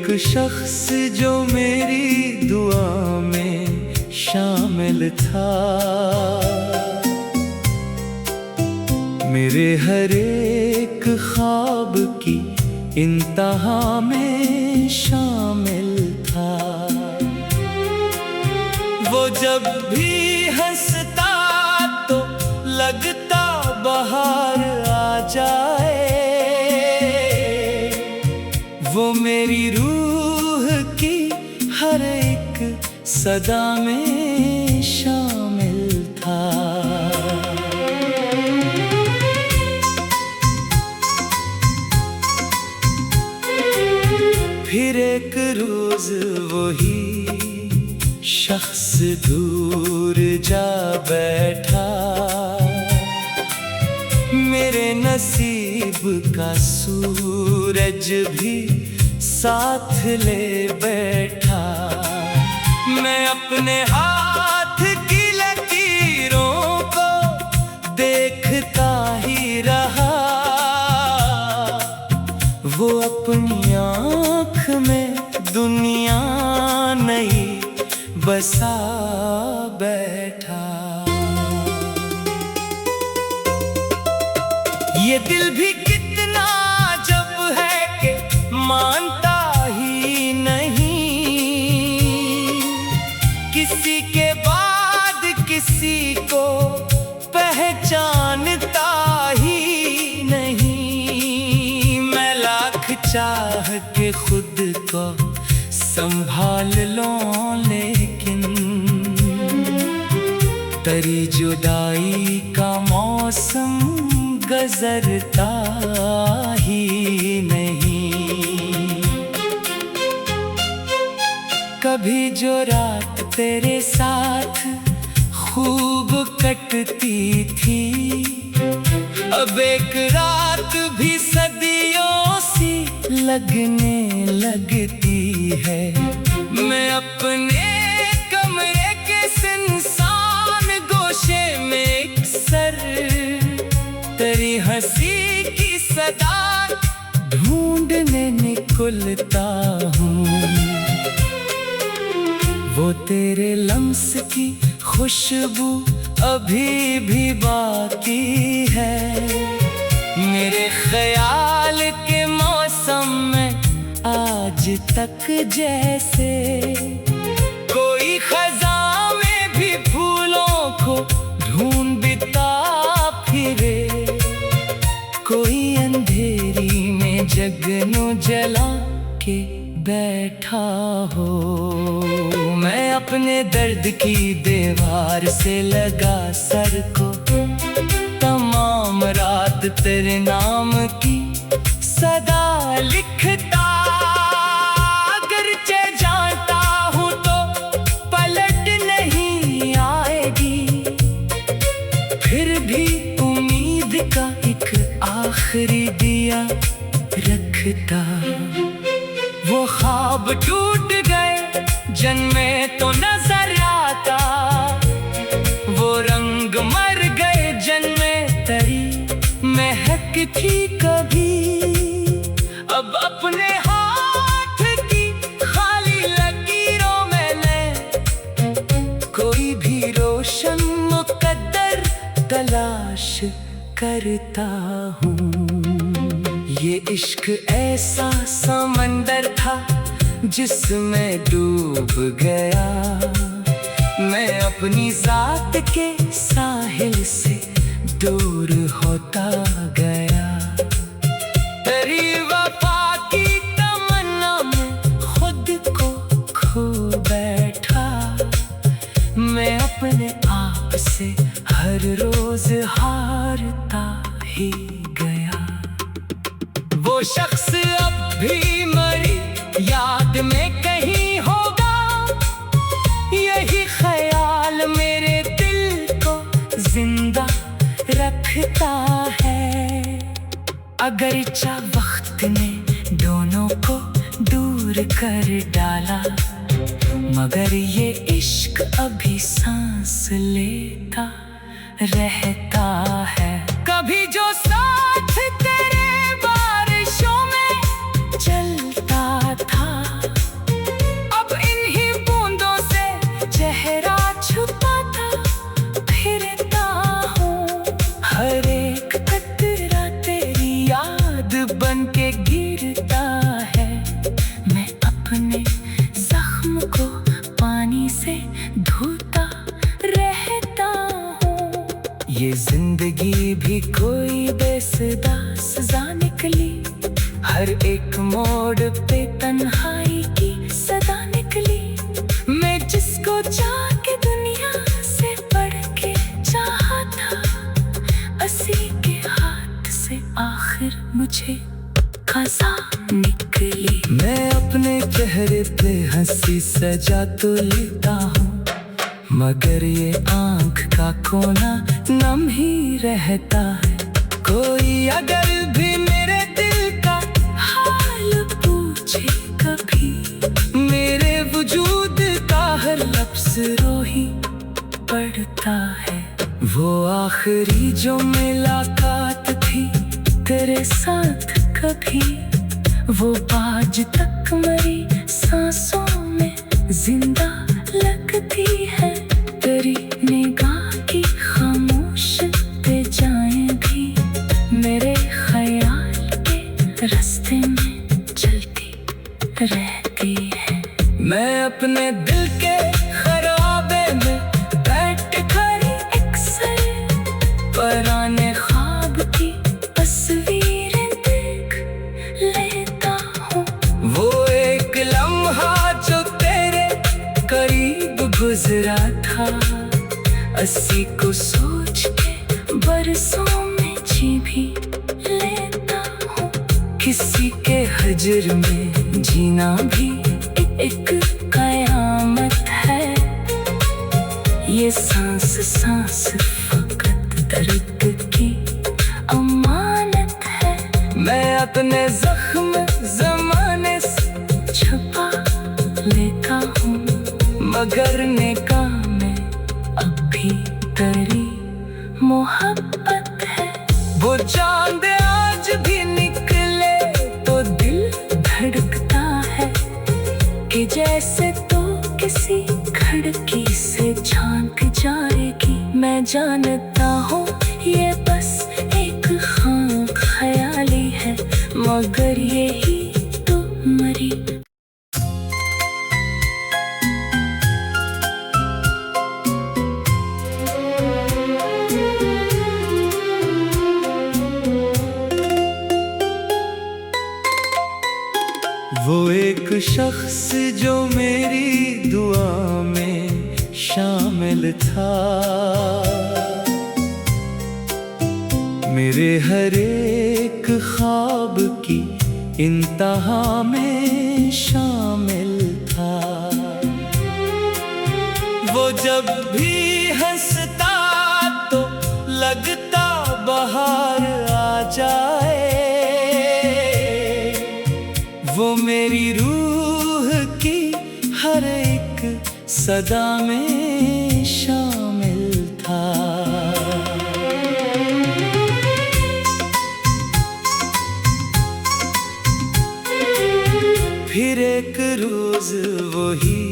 एक शख्स जो मेरी दुआ में शामिल था, मेरे हर एक ख्वाब की इंतहा में शामिल था। वो जब भी हंसता तो लगता बाहर आ जाए। वो मेरी रूह की हर एक सदा में शामिल था। फिर एक रोज वही शख्स दूर जा बैठा, मेरे नसीब का सूरज भी साथ ले बैठा। मैं अपने हाथ की लकीरों को देखता ही रहा। वो अपनी आँख में दुनिया नई बसा बैठा। ये दिल भी कितना जब है कि मानता ही नहीं, किसी के बाद किसी को पहचानता ही नहीं। मैं लाख चाह के खुद को संभाल लूं, लेकिन तेरी जुदाई का मौसम गुजरता ही नहीं। कभी जो रात तेरे साथ खूब कटती थी, अब एक रात भी सदियों सी लगने लगती है। मैं अपने कमरे के सुनसान गोशे में एक सर तेरी हंसी की सदा ढूंढने निकलता हूँ। वो तेरे लम्स की खुशबू अभी भी बाकी है, मेरे ख्याल के मौसम में आज तक जैसे कोई खज़ां में भी फूलों को ढूंढता फिरे। कोई अंधेरी में जगनों जला के बैठा हो। मैं अपने दर्द की दीवार से लगा सर को, तमाम रात तेरे नाम की सदा लिखता। अगरचे जानता हूँ तो पलट नहीं आएगी, फिर भी उम्मीद का एक आखिरी दिया रखता। वो ख्वाब टूट गए जन्मे तो नजर आता, वो रंग मर गए जन्मे तेरी महक थी कभी। अब अपने हाथ की खाली लकीरों में मैं कोई भी रोशन मुकद्दर तलाश करता हूँ। ये इश्क ऐसा समंदर था जिसमें डूब गया, मैं अपनी जात के साहिल से दूर होता गया। तेरी वफा की तमन्ना में खुद को खो बैठा, मैं अपने आप से हर रोज हारता ही गया। वो शख्स अब भी मरी याद में कहीं होगा, यही ख्याल मेरे दिल को जिंदा रखता है। अगरचा वक्त ने दोनों को दूर कर डाला, मगर ये इश्क अभी सांस लेता रहता है। कभी जो साथ तेरे बारिशों में चलता था, चेहरे पे हंसी सजा तो लेता हूँ, मगर ये आँख का कोना नम ही रहता है। कोई अगर भी मेरे दिल का हाल पूछे कभी, मेरे वजूद का हर लफ्ज़ रो ही पड़ता है। वो आखिरी जो मुलाकात थी तेरे साथ कभी, वो आज तक मेरी सांसों में जिंदा लगती है। तेरी निगाह की खामोश पे जाएं भी मेरे ख्याल के रास्ते में चलती रहती है। मैं अपने दिल के खराबे में बैठ कर अक्सर पुराने ख्वाब की तस्वीरें देख लेता हूँ। वो एक लम्हा जो तेरे करीब गुजरा था, अस्सी को सोच के बरसों में जी भी लेता हूँ। किसी के हजर में जीना भी एक कयामत है। ये सांस सांस फकत दर्द की अमानत है। मैं अपने जख्म ज़माने से छुपा लेता हूँ, मगर निगाह में अभी तेरी मोहब्बत है। वो चांद आज भी निकले तो दिल धड़कता है, कि जैसे तो किसी खिड़की से झांक जाएगी। मैं जानता हूँ ये बस एक ख्वाब ख्याली है, मगर यही तो मरी। वो एक शख्स जो मेरी दुआ में शामिल था, मेरे हर एक ख्वाब की इंतहा में शामिल था। वो जब भी हंसता तो लगता बाहर आ जाए। वो मेरी रूह की हर एक सदा में शामिल था। फिर एक रोज वही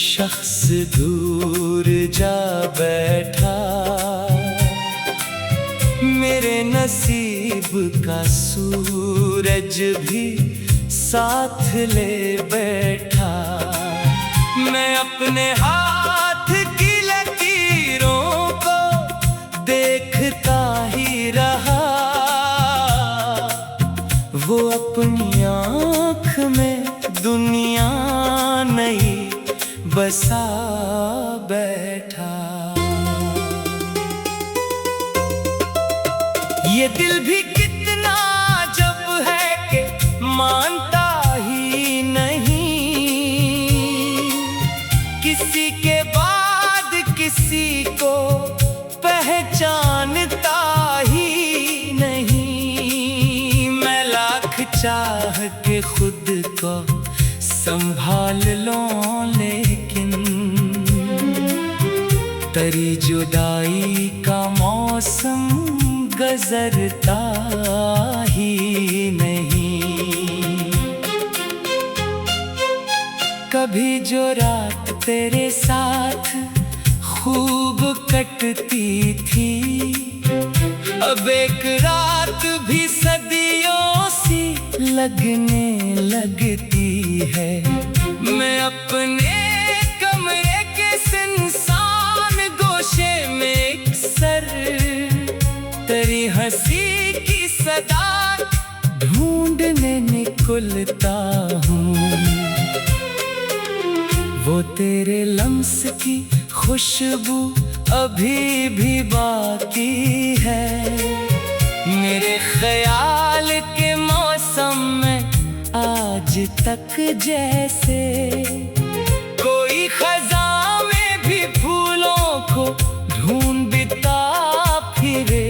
शख्स दूर जा बैठा, मेरे नसीब का सूरज भी साथ ले बैठा। मैं अपने हाथ की लकीरों को देखता ही रहा, वो अपनी आँख में दुनिया नई बसा बैठा। ये दिल भी कितना जब है कि मानता ही नहीं, किसी के बाद किसी को पहचानता ही नहीं। मैं लाख चाह के खुद को संभाल लूं, लेकिन तेरी जुदाई का मौसम गुजरता ही नहीं। कभी जो रात तेरे साथ खूब कटती थी, अब एक रात भी सदियों सी लगने लगती है। मैं अपने कमरे के सुनसान गोशे में अक्सर तेरी हंसी की सदा ढूंढने निकलता हूँ। वो तेरे लम्स की खुशबू अभी भी बाकी है, मेरे ख्याल के मौसम में आज आज तक जैसे कोई खज़ां में भी फूलों को ढूंढता फिरे,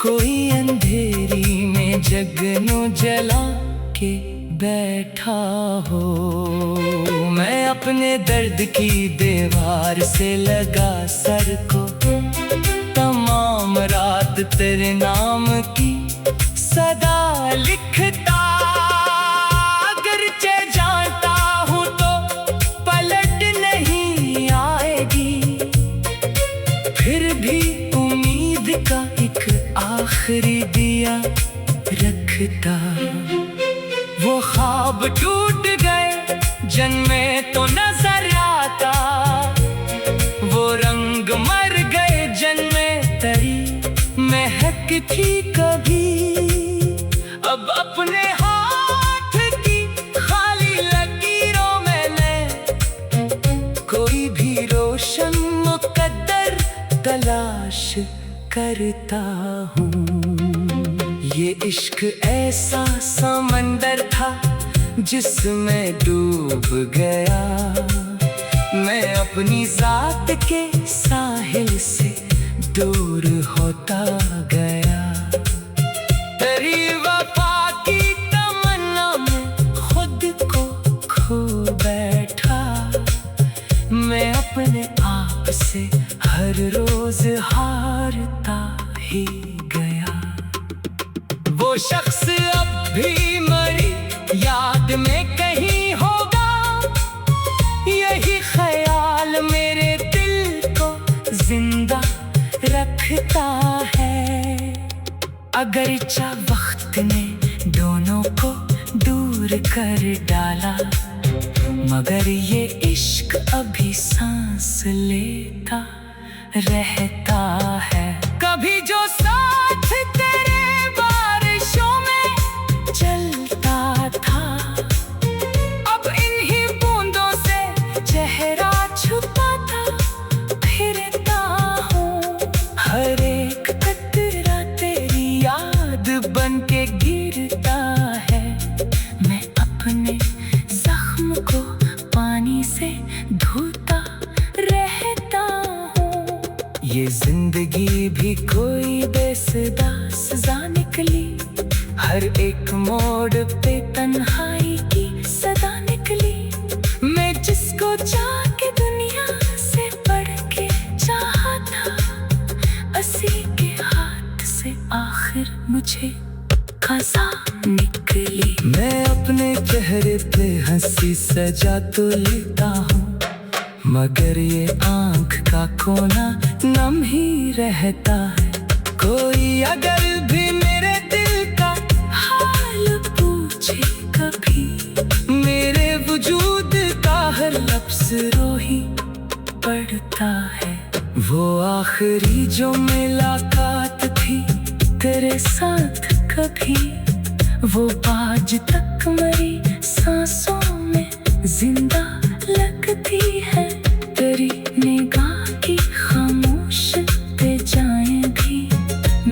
कोई अंधेरी में जगनों जला के बैठा हो। मैं अपने दर्द की दीवार से लगा सर को, तमाम रात तेरे नाम की सदा लिखता। अगरचे जानता हूँ तो पलट नहीं आएगी, फिर भी उम्मीद का एक आखिरी दिया रखता। वो ख्वाब टूट गए जन्मे तो नजर आता, वो रंग मर गए जन्मे तरी महकती कभी। अब अपने हाथ की खाली लकीरों में मैं कोई भी रोशन मुकद्दर तलाश करता हूँ। ये इश्क ऐसा समंदर था जिसमें डूब गया, मैं अपनी जात के साहिल से दूर होता गया। तेरी वफा की तमन्ना में खुद को खो बैठा, मैं अपने आप से हर रोज हारता ही गया। वो शख्स अब भी मरी याद में कहीं होगा, यही ख्याल मेरे दिल को जिंदा रखता है। अगरचा वक्त ने दोनों को दूर कर डाला, मगर ये इश्क अभी सांस लेता रहता है। कभी जो साथ तेरे बारिशों में चलता था, अब इन्हीं बूंदों से चेहरा छुपाता फिरता हूँ। हर एक कतरा तेरी याद बन के गिरता है, मैं अपने जख्म को पानी से धोता रहता हूँ। ये जिंदगी भी कोई बेसुदा सजा निकली, हर एक मोड़ पे तन्हाई की सदा निकली। मैं जिसको चाह के दुनिया से बढ़ के चाहा था, उसी के हाथ से आखिर मुझे कज़ा निकली। मैं अपने चेहरे पे हंसी सजा तो लेता हूँ, मगर ये आँख का कोना नम ही रहता है। कोई अगर भी मेरे दिल का हाल पूछे कभी, मेरे वजूद का हर लफ्ज़ रो ही पड़ता है। वो आखिरी जो मुलाकात थी तेरे साथ कभी, वो आज तक मेरी सांसों में जिंदा लगती है। तेरी निगाह की खामोशते जाएं भी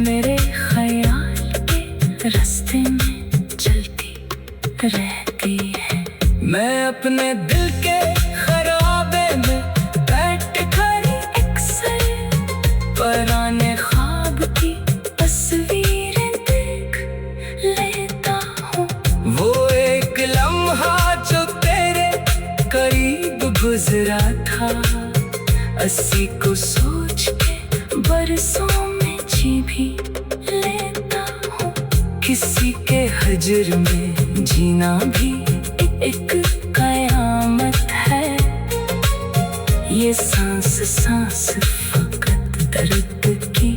मेरे ख्याल के रास्ते में चलती रहती है। मैं अपने दिल के खराबे में बैठ कर अक्सर पुराने ख्वाब की तस्वीरें देख लेता हूँ। वो एक लम्हा जो तेरे करीब गुजरा था, उसी को सोच के बरसों में जी भी लेता हूँ। किसी के हजर में जीना भी एक कयामत है, ये सांस सांस फकत दर्द की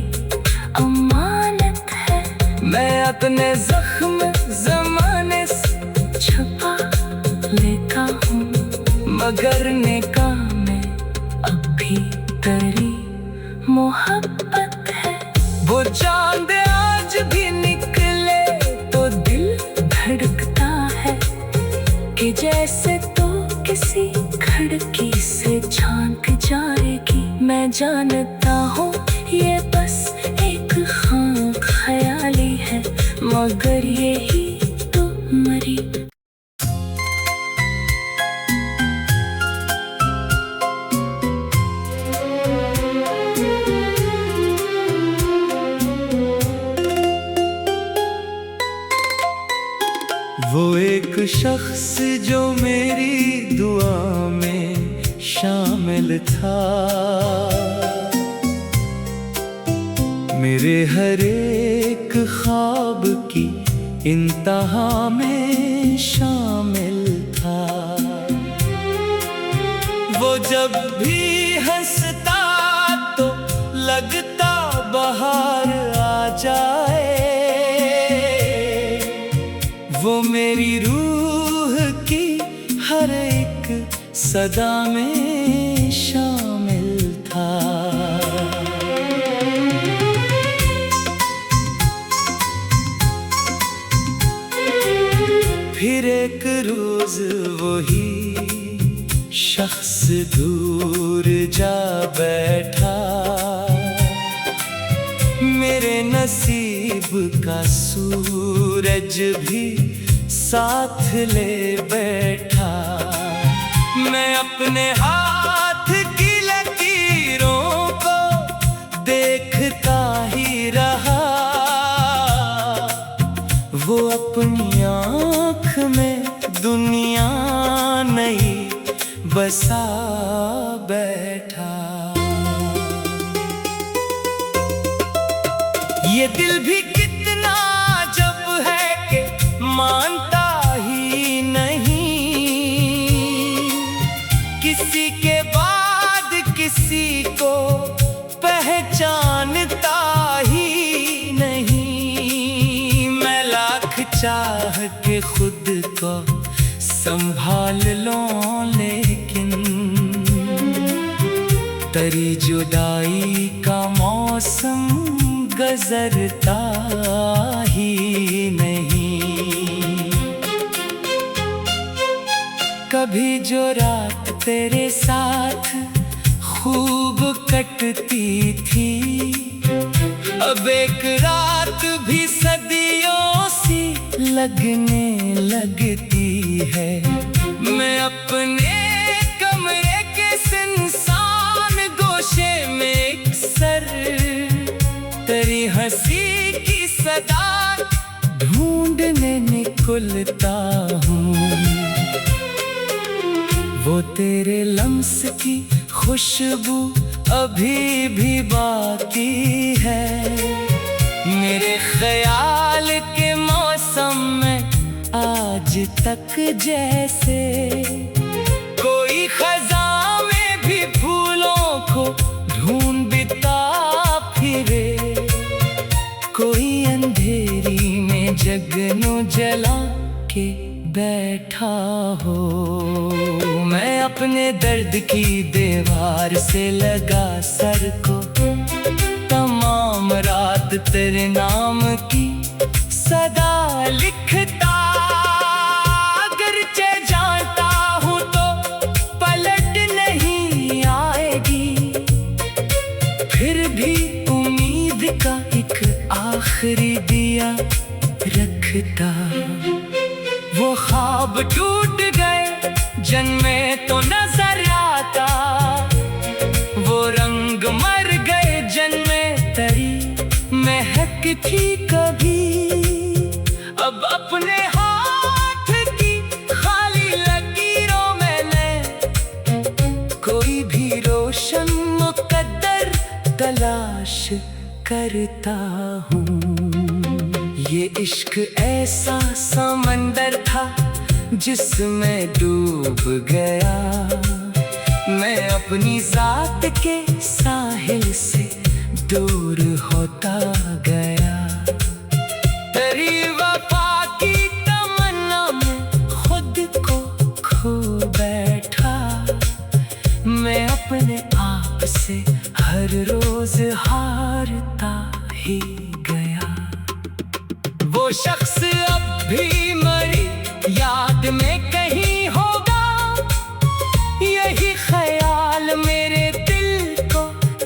अमानत है। मैं अपने जख्म जमाने से छुपा लेता हूँ, मगर निगाह में अभी तेरी मोहब्बत है। वो चांद आज भी निकले तो दिल धड़कता है, कि जैसे तो किसी खिड़की से झांक जाएगी। मैं जानता हूँ ये बस एक ख्याली है, मगर यही तो मरी शख्स जो मेरी दुआ में शामिल था, मेरे हर एक ख्वाब की इंतहा में शामिल था। वो जब भी हंसता तो लगता बाहर आ जाए, वो मेरी रूह की हर एक सदा में शामिल था। फिर एक रोज वही शख्स दूर जा बैठा, मेरे नसीब का सूरज भी साथ ले बैठा। मैं अपने हाथ की लकीरों को देखता ही रहा, वो अपनी आँख में दुनिया नई बसा बैठा। ये दिल भी कितना जब है कि मानता ही नहीं, किसी के बाद किसी को पहचानता ही नहीं। मैं लाख चाह के खुद को संभाल लूं, लेकिन तेरी जुदाई का मौसम गुजरता ही नहीं। कभी जो रात तेरे साथ खूब कटती थी, अब एक रात भी सदियों सी लगने लगती है। मैं अपने कमरे के सुनसान गोशे में अक्सर तेरी हंसी की सदा ढूंढने निकलता हूँ। वो तेरे लम्स की खुशबू अभी भी बाकी है, मेरे ख्याल के मौसम में आज तक जैसे कोई खज़ां में भी फूलों को ढूंढता फिरे, कोई अंधेरी में जगनों जला के बैठा हो। मैं अपने दर्द की दीवार से लगा सर को, तमाम रात तेरे नाम की सदा लिखता, अगरचे जानता हूँ तो पलट नहीं आएगी, फिर भी उम्मीद का एक आखिरी दिया रखता। वो ख्वाब टूट गए जन्मे तो नजर आता, वो रंग मर गए जन्मे तेरी महक थी कभी। अब अपने हाथ की खाली लकीरों में कोई भी रोशन मुकद्दर तलाश करता हूँ। ये इश्क ऐसा समंदर था जिसमें डूब गया, मैं अपनी जात के साहिल से दूर होता गया। तेरी वफा की तमन्ना में खुद को खो बैठा, मैं अपने आप से हर रोज हारता ही गया। वो शख्स अब भी मरी याद में कहीं होगा, यही ख्याल मेरे दिल को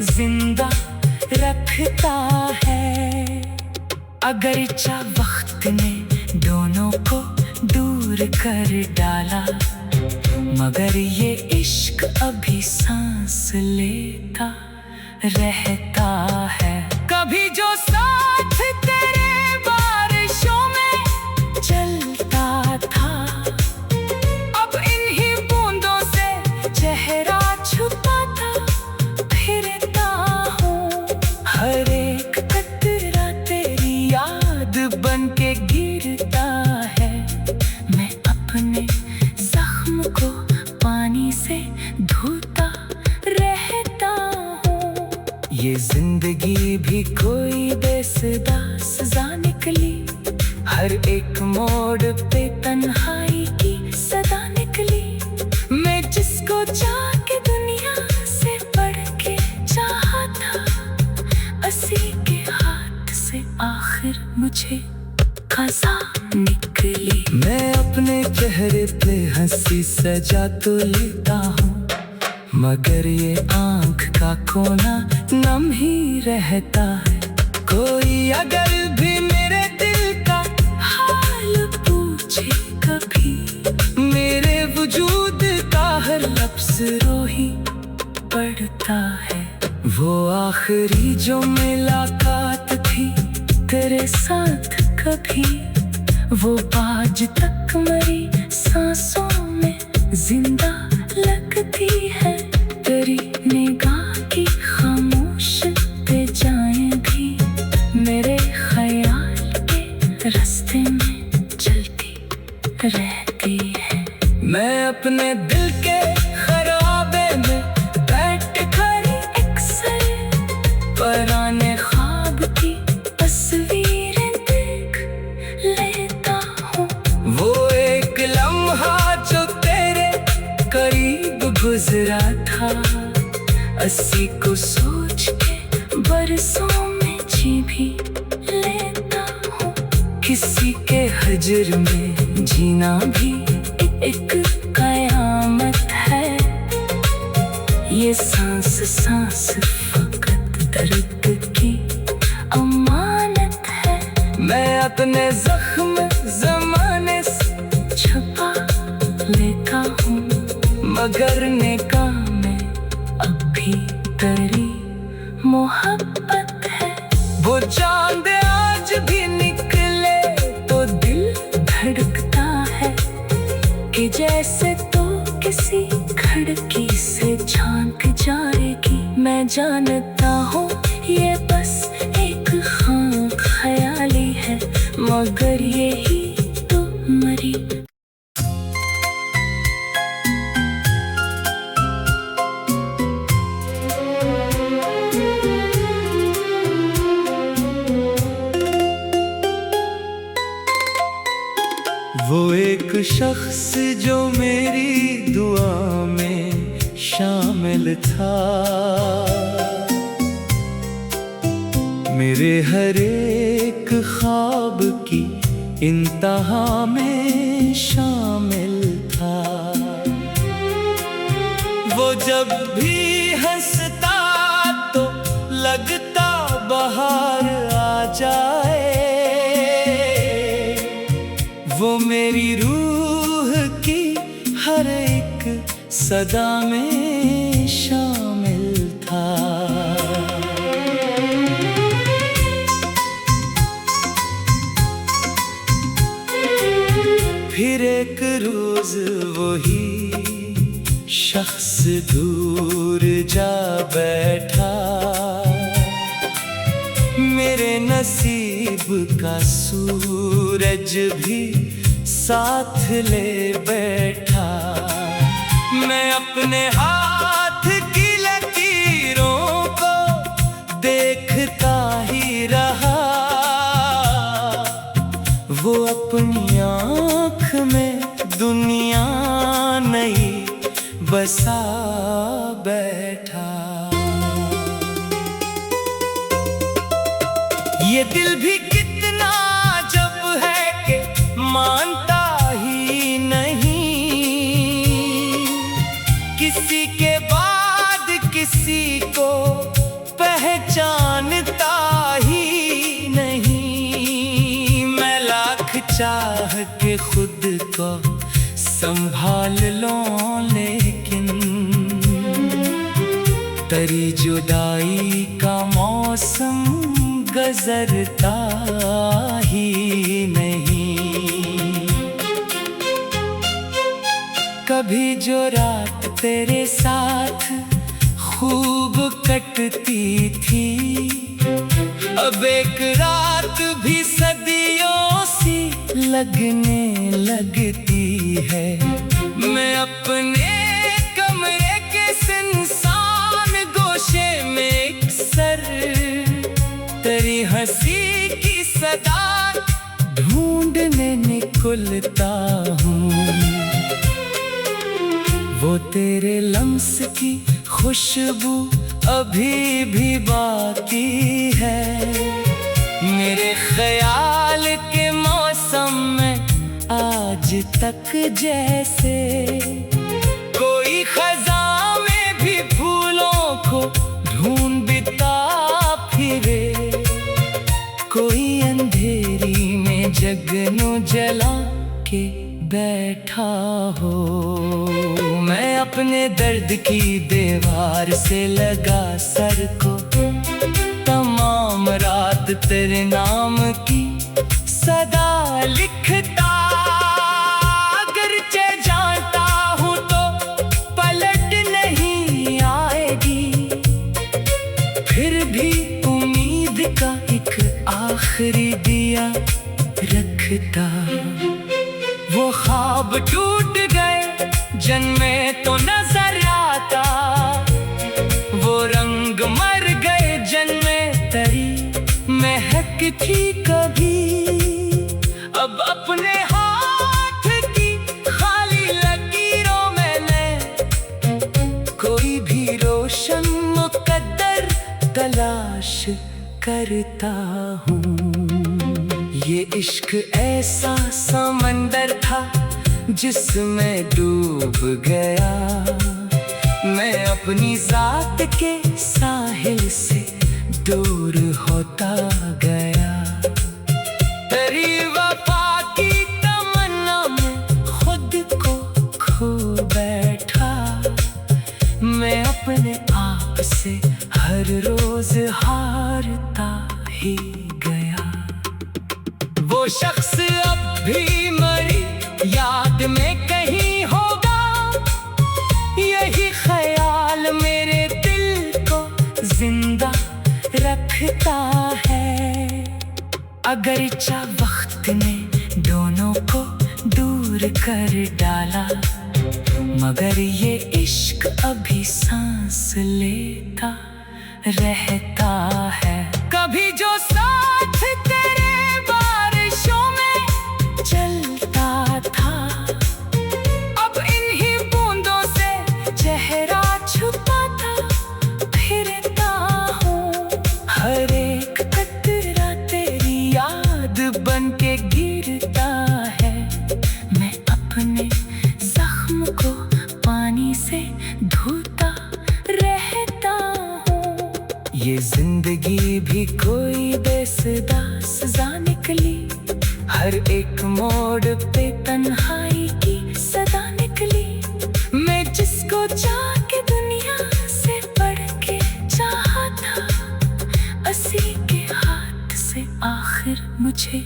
जिंदा रखता है। अगरचे वक्त ने दोनों को दूर कर डाला, मगर ये इश्क अभी सांस लेता रहता है। कभी जो साथ तेरे बारिशों में चलता था, जिंदगी भी कोई बेसुदा सजा निकली। हर एक मोड़ पे तन्हाई की सदा निकली। मैं जिसको चाह के दुनिया से बढ़ के चाहा था, उसी के हाथ से आखिर मुझे खजा निकली। मैं अपने चेहरे पे हंसी सजा तो लेता हूँ, मगर ये आँख का कोना नम ही रहता है। कोई अगर भी मेरे दिल का हाल पूछे कभी, मेरे वजूद का हर लफ्ज़ रो ही पड़ता है। वो आखिरी जो मुलाकात थी तेरे साथ कभी, वो आज तक मेरी सांसों में जिंदा लगती है। तेरी निगाह की खामोश पे जाएं भी मेरे ख्याल के रास्ते में चलती रहती है। मैं अपने दिल के खराबे में बैठ खड़ी अक्सर पुराने ख्वाब की तस्वीरें देख लेता हूँ। वो एक लम्हा जो तेरे करीब गुजरा था, उसी को सोच के बरसों में जी भी लेता हूँ। किसी के हजर में जीना भी एक कयामत है। ये सांस सांस फकत दर्द की अमानत है। मैं अपने जख्म ज़माने से छुपा लेता हूँ, मगर निगाह में अब भी तेरी मोहब्बत है। वो चांद आज भी निकले तो दिल धड़कता है, कि जैसे तो किसी खिड़की से झांक जाएगी। मैं जानता हूँ ये बस एक ख्याली है, मगर यही तो मरी। वो एक शख्स जो मेरी दुआ में शामिल था, मेरे हर एक ख्वाब की इंतहा में शामिल था। वो जब भी हंसता तो लगता बाहर आ जाए। वो मेरी रूह की हर एक सदा में शामिल था। फिर एक रोज वही शख्स दूर जा बैठा, मेरे नसीब का सूरज भी साथ ले बैठा। मैं अपने हाथ की लकीरों को देखता ही रहा, वो अपनी आँख में दुनिया नई बसा बैठा। ये दिल भी कितना जब है कि मानता ही नहीं, किसी के बाद किसी को पहचानता ही नहीं। मैं लाख चाह के खुद को संभाल लूं, लेकिन तेरी जुदाई का मौसम गुजरता ही नहीं। कभी जो रात तेरे साथ खूब कटती थी, अब एक रात भी सदियों सी लगने लगती है। मैं अपने कमरे के सुनसान गोशे में एक सर मुस्कुलता हूँ। वो तेरे लम्स की खुशबू अभी भी बाकी है मेरे ख्याल के मौसम में, आज तक जैसे कोई खज़ां में भी फूलों को ढूंढता फिरे, कोई अंधेरी में जगनू जला के बैठा हो। मैं अपने दर्द की दीवार से लगा सर को, तमाम रात तेरे नाम की सदा लिखता, अगरचे जानता हूँ तो पलट नहीं आएगी, फिर भी उम्मीद का एक आखिरी दिया रखता। वो ख्वाब टूट गए जन्मे तो नजर आता, वो रंग मर गए जन्मे तरी महक थी कभी। अब अपने हाथ की खाली लकीरों में मैं कोई भी रोशन मुकद्दर तलाश करता हूँ। ये इश्क ऐसा समंदर था जिसमें डूब गया, मैं अपनी जात के साहिल से दूर होता गया। तेरी वफा की तमन्ना में खुद को खो बैठा, मैं अपने आप से हर रोज हारता ही गया। वो शख्स अब भी मरी याद में कहीं होगा, यही ख्याल मेरे दिल को जिंदा रखता है। अगरचा वक्त ने दोनों को दूर कर डाला, मगर ये इश्क अभी सांस लेता रहता है। कभी जो साथ तेरे बारिशों में चलता था, अब इन्हीं बूंदों से चेहरा छुपाता फिरता हूँ। हर एक कतरा तेरी याद बन के गिरता है, मैं अपने जख्म को पानी से धोता रहता हूँ। ये जिंदगी भी कोई बेसदा सजा निकली, हर एक मोड़ पे तन्हाई की सदा निकली। मैं जिसको चाह के दुनिया से बढ़ के चाहा था, उसी के हाथ से आखिर मुझे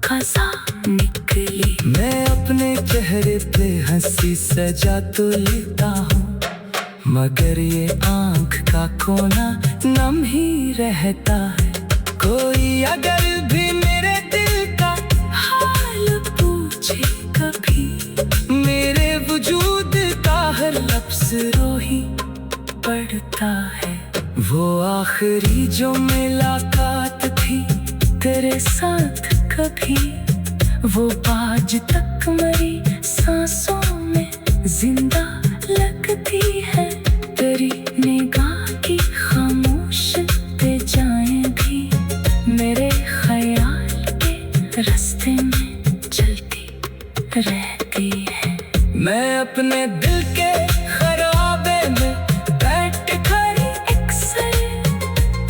कज़ा निकली। मैं अपने चेहरे पे हंसी सजा तो लेता हूँ, मगर ये आँख का कोना नम ही रहता है। कोई अगर भी मेरे दिल का हाल पूछे कभी, मेरे वजूद का हर लफ्ज़ रो ही पड़ता है। वो आखिरी जो मुलाकात थी तेरे साथ कभी, वो आज तक मेरी सांसों में जिंदा लगती है। तेरी निगाह की खामोश पे जाएं भी मेरे ख्याल के रास्ते में चलती रहती है। मैं अपने दिल के खराबे में बैठ कर अक्सर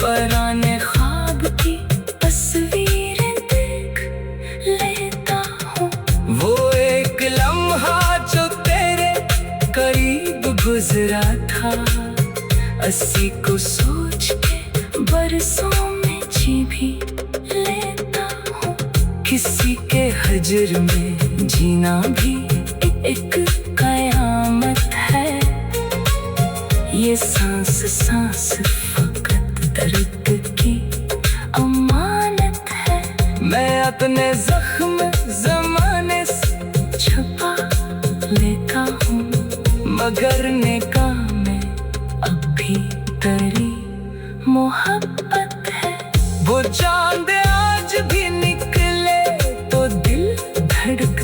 पुराने ख्वाब की तस्वीरें देख लेता हूँ। वो एक लम्हा जो तेरे करीब गुजरा था, अस्सी को सोच के बरसों में जी भी लेता हूँ। किसी के हजर में जीना भी एक कयामत है, ये सांस सांस फकत दर्द की अमानत है। मैं अपने जख्म जमाने से छुपा लेता हूँ, मगर निगाह में अभी तेरी मोहब्बत है। वो चांद आज भी निकले तो दिल धड़क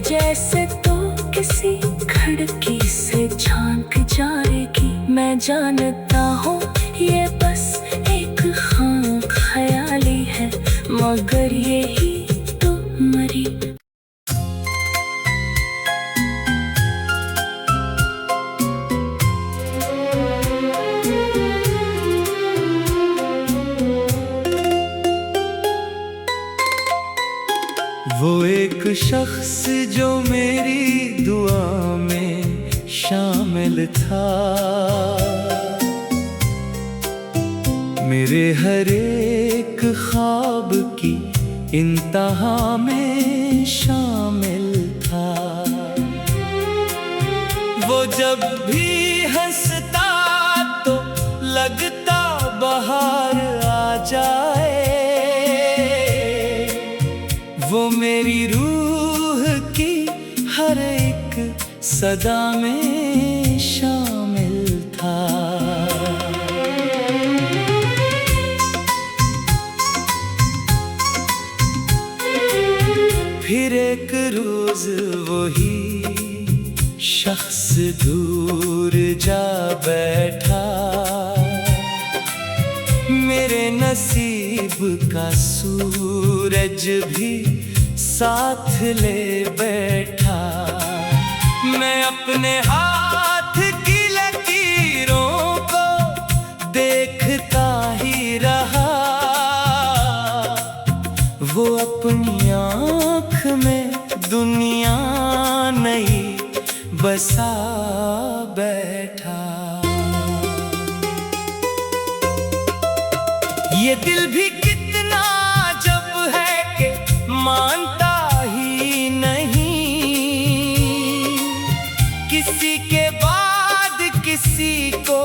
जैसे तो किसी खिड़की से झांक जाएगी। मैं जानता हूँ ये बस एक हाँ ख्याली है, मगर यही तो मरी। वो एक शख्स जो मेरी दुआ में शामिल था, मेरे हर एक ख्वाब की इंतहा में शामिल था। वो जब भी हंसता तो लगता बाहर आ जाए। वो मेरी रूह की हर एक सदा में शामिल था। फिर एक रोज वही शख्स दूर जा बैठा, मेरे नसीब का सूरज भी साथ ले बैठा। मैं अपने हाथ की लकीरों को देखता ही रहा, वो अपनी आँख में दुनिया नई बसा बैठा। ये दिल भी कितना जब है कि मानता ही नहीं, किसी के बाद किसी को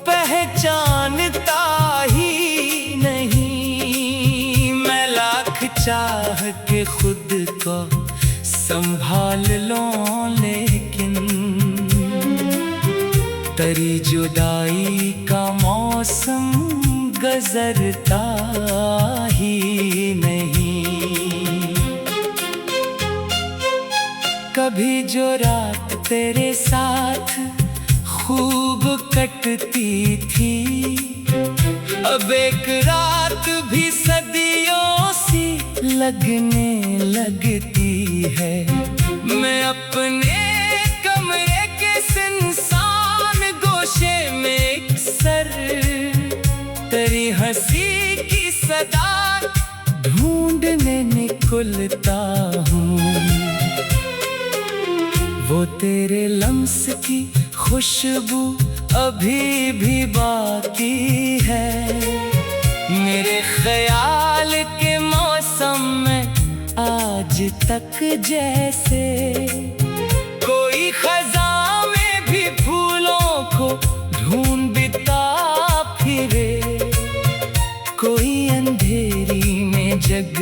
पहचानता ही नहीं। मैं लाख चाह के खुद को संभाल लूं, लेकिन तेरी जुदाई का मौसम गुजरता ही नहीं। कभी जो रात तेरे साथ खूब कटती थी, अब एक रात भी सदियों सी लगने लगती है। मैं अपने कमरे के सुनसान गोशे में अक्सर तेरी हंसी की सदा ढूंढने निकलता हूँ। वो तेरे लम्स की खुशबू अभी भी बाकी है, मेरे ख्याल के मौसम में आज तक जैसे कोई खज़ां में भी फूलों को ढूंढता फिरे, कोई अंधेरी में जग